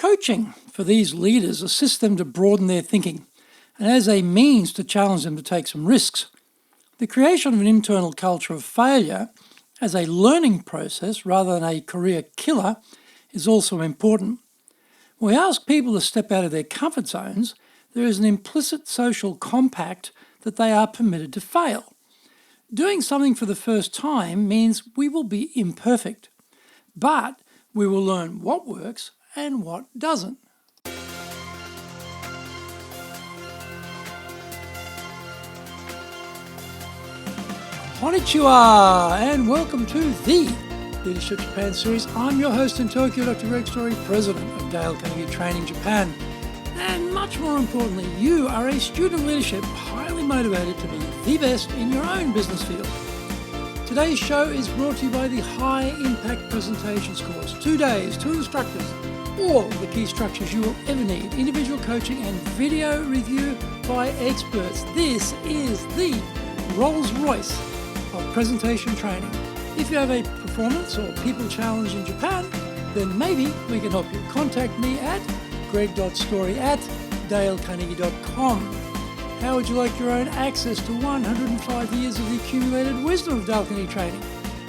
Coaching for these leaders assists them to broaden their thinking and as a means to challenge them to take some risks. The creation of an internal culture of failure as a learning process rather than a career killer is also important. When we ask people to step out of their comfort zones, there is an implicit social compact that they are permitted to fail. Doing something for the first time means we will be imperfect, but we will learn what works and what doesn't. Konnichiwa, and welcome to the Leadership Japan series. I'm your host in Tokyo, Dr. Greg Story, President of Dale Carnegie Training Japan. And much more importantly, you are a student of leadership highly motivated to be the best in your own business field. Today's show is brought to you by the High Impact Presentations course. 2 days, 2 instructors, all of the key structures you will ever need, individual coaching and video review by experts. This is the Rolls-Royce of presentation training. If you have a performance or people challenge in Japan, then maybe we can help you. Contact me at greg.story@dalecarnegie.com. How would you like your own access to 105 years of the accumulated wisdom of Dale Carnegie training?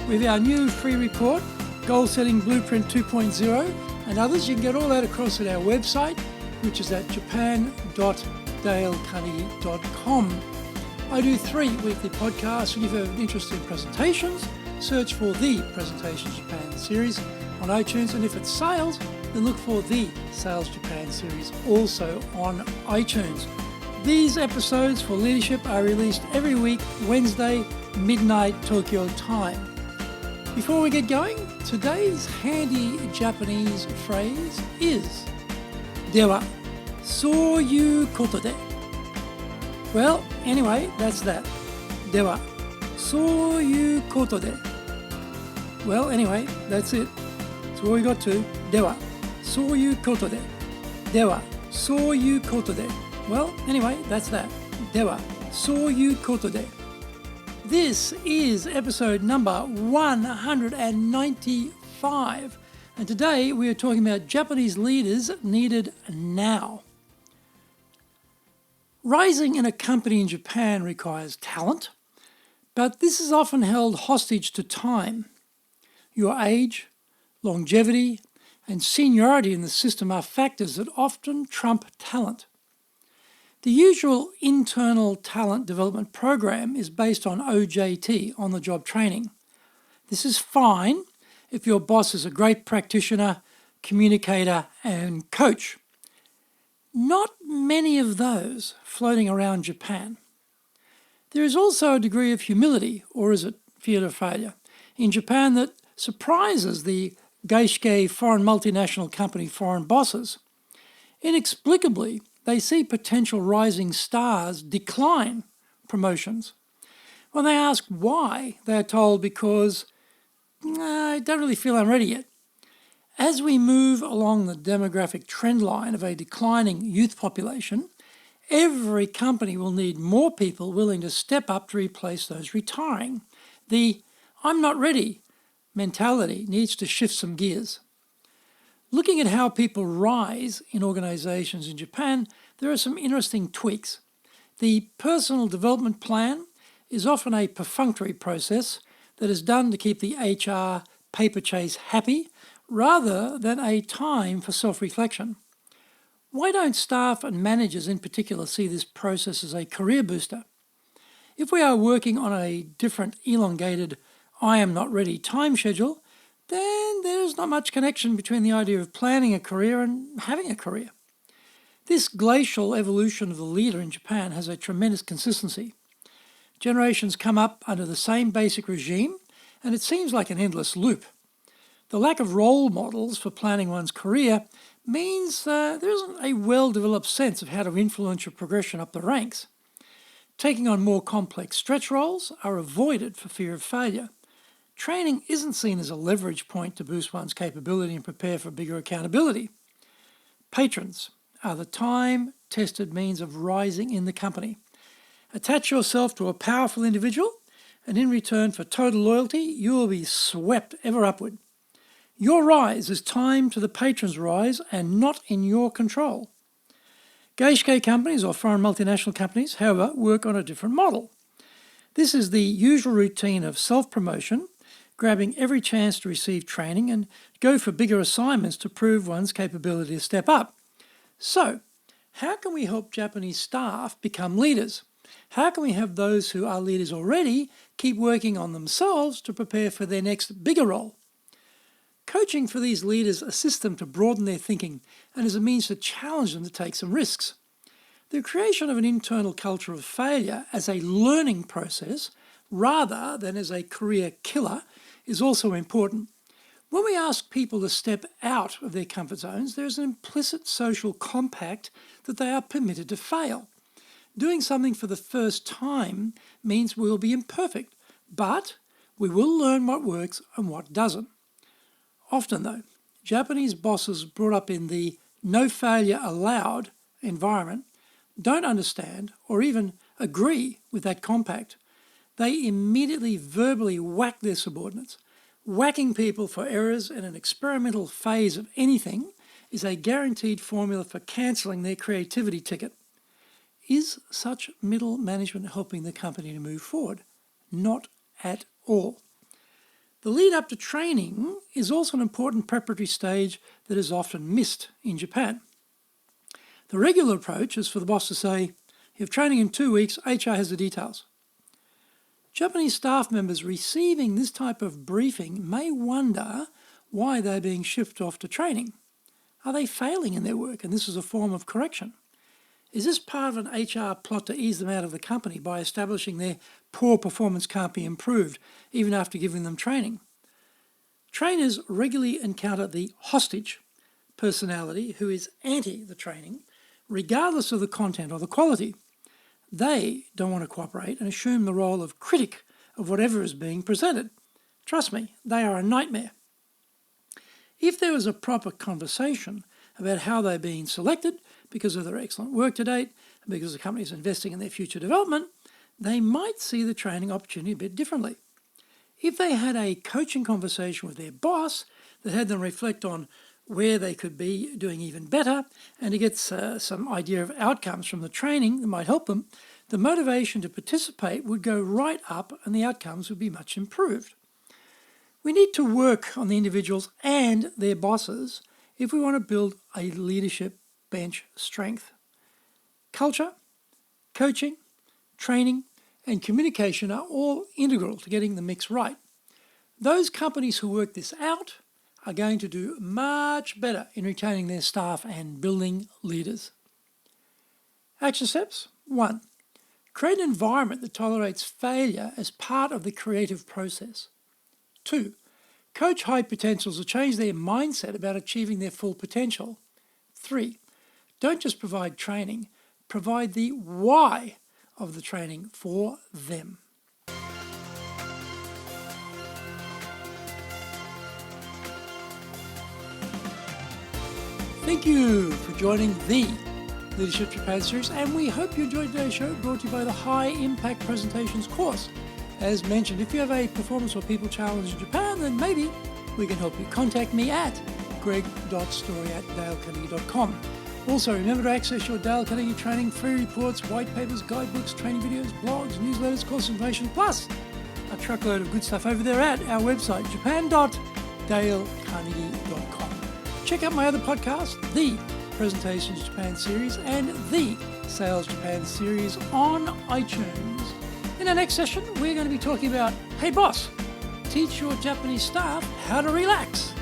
With our new free report, Goal Setting Blueprint 2.0, and others, you can get all that across at our website, which is at japan.dalecarnegie.com. I do 3 weekly podcasts, and if you have an interest in presentations, search for the Presentations Japan series on iTunes, and if it's sales, then look for the Sales Japan series also on iTunes. These episodes for leadership are released every week, Wednesday, midnight Tokyo time. Before we get going, today's handy Japanese phrase is dewa, souyu koto de. Well, anyway, that's that. Dewa, souyu koto de. Well, anyway, that's it. That's all we got to. Dewa, souyu koto de. Dewa, souyu koto de. Well, anyway, that's that. Dewa, souyu koto de. This is episode number 195, and today we are talking about Japanese leaders needed now. Rising in a company in Japan requires talent, but this is often held hostage to time. Your age, longevity, and seniority in the system are factors that often trump talent. The usual internal talent development program is based on OJT, on-the-job training. This is fine if your boss is a great practitioner, communicator, and coach. Not many of those floating around Japan. There is also a degree of humility, or is it fear of failure, in Japan that surprises the gaishikei foreign multinational company foreign bosses. Inexplicably, they see potential rising stars decline promotions. When they ask why, they are told because, I don't really feel I'm ready yet. As we move along the demographic trend line of a declining youth population, every company will need more people willing to step up to replace those retiring. The "I'm not ready" mentality needs to shift some gears. Looking at how people rise in organizations in Japan, there are some interesting tweaks. The personal development plan is often a perfunctory process that is done to keep the HR paper chase happy, rather than a time for self-reflection. Why don't staff and managers in particular see this process as a career booster? If we are working on a different elongated "I am not ready" time schedule, then there's not much connection between the idea of planning a career and having a career. This glacial evolution of the leader in Japan has a tremendous consistency. Generations come up under the same basic regime, and it seems like an endless loop. The lack of role models for planning one's career means there isn't a well-developed sense of how to influence your progression up the ranks. Taking on more complex stretch roles are avoided for fear of failure. Training isn't seen as a leverage point to boost one's capability and prepare for bigger accountability. Patrons are the time-tested means of rising in the company. Attach yourself to a powerful individual, and in return for total loyalty, you will be swept ever upward. Your rise is timed to the patron's rise and not in your control. Gaishikei companies or foreign multinational companies, however, work on a different model. This is the usual routine of self-promotion, grabbing every chance to receive training and go for bigger assignments to prove one's capability to step up. So, how can we help Japanese staff become leaders? How can we have those who are leaders already keep working on themselves to prepare for their next bigger role? Coaching for these leaders assists them to broaden their thinking and is a means to challenge them to take some risks. The creation of an internal culture of failure as a learning process rather than as a career killer is also important. When we ask people to step out of their comfort zones, there is an implicit social compact that they are permitted to fail. Doing something for the first time means we will be imperfect, but we will learn what works and what doesn't. Often, though, Japanese bosses brought up in the no failure allowed environment don't understand or even agree with that compact. They immediately verbally whack their subordinates. Whacking people for errors in an experimental phase of anything is a guaranteed formula for cancelling their creativity ticket. Is such middle management helping the company to move forward? Not at all. The lead up to training is also an important preparatory stage that is often missed in Japan. The regular approach is for the boss to say, "You have training in 2 weeks, HR has the details." Japanese staff members receiving this type of briefing may wonder why they're being shipped off to training. Are they failing in their work and this is a form of correction? Is this part of an HR plot to ease them out of the company by establishing their poor performance can't be improved even after giving them training? Trainers regularly encounter the hostage personality who is anti the training, regardless of the content or the quality. They don't want to cooperate and assume the role of critic of whatever is being presented. Trust me, they are a nightmare. If there was a proper conversation about how they're being selected because of their excellent work to date and because the company is investing in their future development, they might see the training opportunity a bit differently. If they had a coaching conversation with their boss that had them reflect on where they could be doing even better and to get some idea of outcomes from the training that might help them, the motivation to participate would go right up and the outcomes would be much improved. We need to work on the individuals and their bosses if we want to build a leadership bench strength. Culture, coaching, training, and communication are all integral to getting the mix right. Those companies who work this out are going to do much better in retaining their staff and building leaders. Action steps. 1. Create an environment that tolerates failure as part of the creative process. 2. Coach high potentials to change their mindset about achieving their full potential. 3. Don't just provide training, provide the why of the training for them. Thank you for joining the Leadership Japan series, and we hope you enjoyed today's show, brought to you by the High Impact Presentations course. As mentioned, if you have a performance or people challenge in Japan, then maybe we can help you. Contact me at greg.story@dalecarnegie.com. Also, remember to access your Dale Carnegie training, free reports, white papers, guidebooks, training videos, blogs, newsletters, course information, plus a truckload of good stuff over there at our website, japan.dalecarnegie.com. Check out my other podcasts, the Presentations Japan series and the Sales Japan series on iTunes. In our next session, we're going to be talking about, hey boss, teach your Japanese staff how to relax.